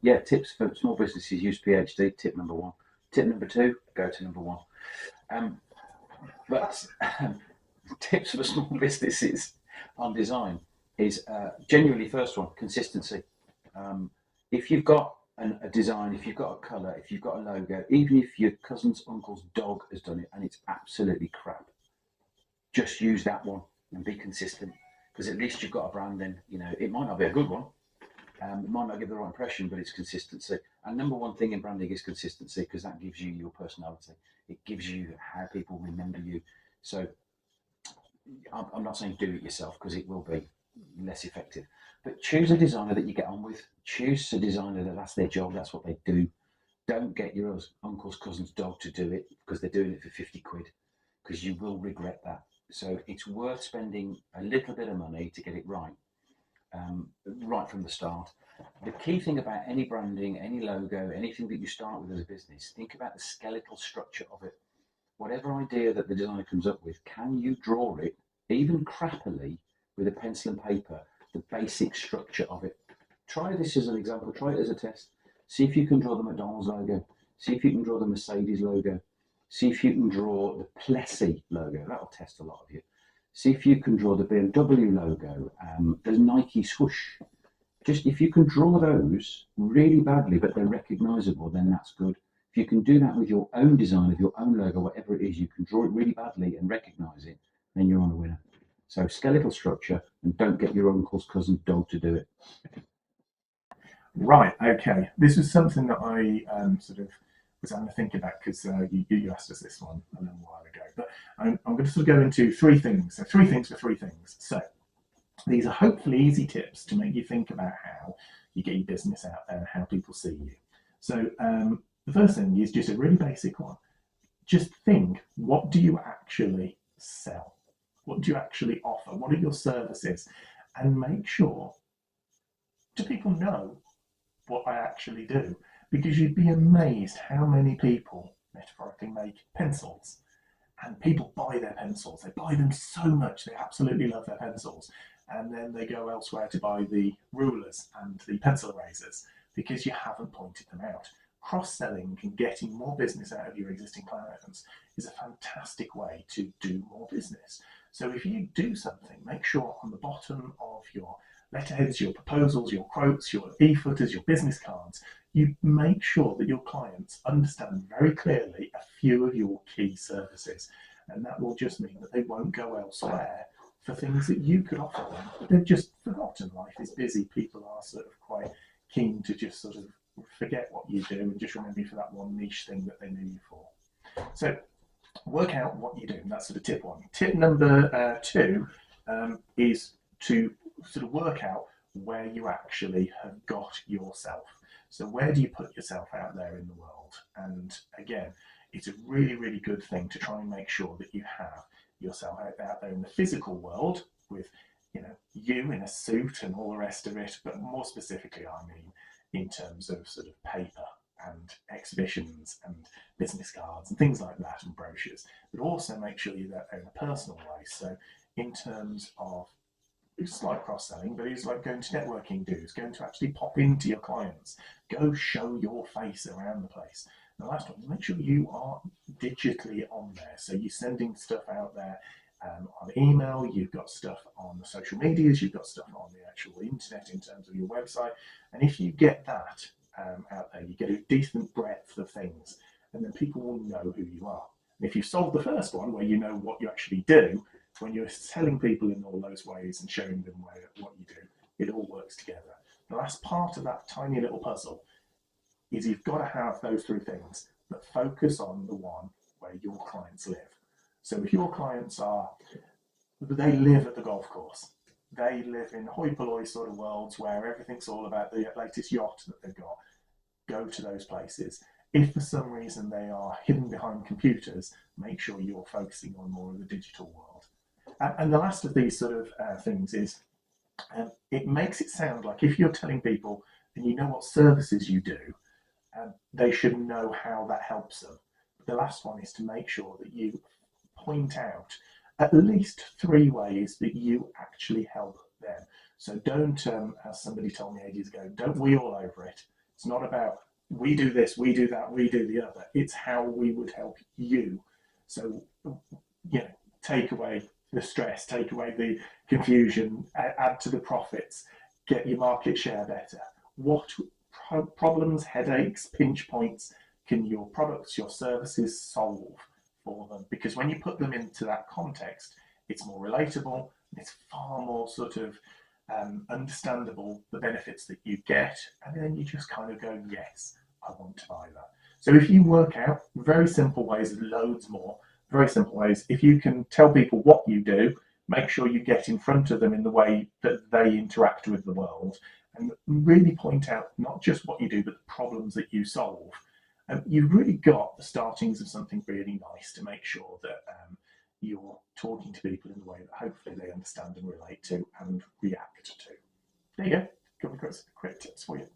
Yeah, tips for small businesses: use PhD. Tip number one. Tip number two: go to number one. Um, but tips for small businesses on design is genuinely first one: consistency. Um, if you've got a design, if you've got a colour, if you've got a logo, even if your cousin's uncle's dog has done it and it's absolutely crap, just use that one and be consistent, because at least you've got a brand. Then it might not be a good one, it might not give the right impression, but it's consistency. And number one thing in branding is consistency, because that gives you your personality. It gives you how people remember you. So I'm not saying do it yourself, because it will be less effective. But choose a designer that you get on with. Choose a designer that's their job. That's what they do. Don't get your uncle's cousin's dog to do it because they're doing it for 50 quid, because you will regret that. So it's worth spending a little bit of money to get it right, right from the start. The key thing about any branding, any logo, anything that you start with as a business, think about the skeletal structure of it. Whatever idea that the designer comes up with, can you draw it, even crappily, with a pencil and paper, the basic structure of it? Try this as an example, try it as a test. See if you can draw the McDonald's logo, see if you can draw the Mercedes logo, see if you can draw the Plessy logo. That'll test a lot of you. See if you can draw the BMW logo, the Nike swoosh. Just if you can draw those really badly, but they're recognizable, then that's good. If you can do that with your own design of your own logo, whatever it is, you can draw it really badly and recognize it, then you're on a winner. So skeletal structure, and don't get your uncle's cousin's dog to do it. Right. Okay. This was something that I sort of was having to think about because you asked us this one a little while ago. But I'm going to sort of go into three things. So three things for three things. So these are hopefully easy tips to make you think about how you get your business out there and how people see you. So the first thing is just a really basic one. Just think, what do you actually sell? What do you actually offer? What are your services? And make sure, do people know what I actually do? Because you'd be amazed how many people metaphorically make pencils, and people buy their pencils. They buy them so much, they absolutely love their pencils, and then they go elsewhere to buy the rulers and the pencil erasers because you haven't pointed them out. Cross-selling and getting more business out of your existing clients is a fantastic way to do more business. So if you do something, make sure on the bottom of your letterheads, your proposals, your quotes, your e-footers, your business cards, you make sure that your clients understand very clearly a few of your key services. And that will just mean that they won't go elsewhere for things that you could offer them. They've just forgotten. Life is busy. People are sort of quite keen to just sort of forget what you do and just remember you for that one niche thing that they knew you for. So work out what you do. That's sort of tip one. Tip number two is to sort of work out where you actually have got yourself. So where do you put yourself out there in the world? And again, it's a really, really good thing to try and make sure that you have yourself out there in the physical world with, you in a suit and all the rest of it. But more specifically, I mean, in terms of sort of paper and exhibitions and business cards and things like that and brochures. But also make sure you're there in a personal way. So in terms of, it's like cross-selling, but it's like going to networking dues, going to actually pop into your clients, go show your face around the place. And the last one is make sure you are digitally on there. So you're sending stuff out there on email, you've got stuff on the social medias, you've got stuff on the actual internet in terms of your website. And if you get that out there, you get a decent breadth of things, and then people will know who you are. And if you've solved the first one, where you know what you actually do, when you're telling people in all those ways and showing them what you do, it all works together. The last part of that tiny little puzzle is you've got to have those three things, but focus on the one where your clients live. So if your clients they live at the golf course, they live in hoi polloi sort of worlds where everything's all about the latest yacht that they've got, go to those places. If for some reason they are hidden behind computers, make sure you're focusing on more of the digital world. And the last of these sort of things is it makes it sound like if you're telling people and you know what services you do, they should know how that helps them. But the last one is to make sure that you point out at least three ways that you actually help them. So don't, as somebody told me ages ago, don't we all over it. It's not about we do this, we do that, we do the other. It's how we would help you. So, take away the stress, take away the confusion, add to the profits, get your market share better. What problems, headaches, pinch points can your products, your services solve for them? Because when you put them into that context, it's more relatable, it's far more sort of understandable, the benefits that you get, and then you just kind of go, yes, I want to buy that. So if you work out very simple ways, loads more, very simple ways, if you can tell people what you do, make sure you get in front of them in the way that they interact with the world, and really point out not just what you do, but the problems that you solve. You've really got the startings of something really nice to make sure that you're talking to people in a way that hopefully they understand and relate to and react to. There you go. Got quick tips for you.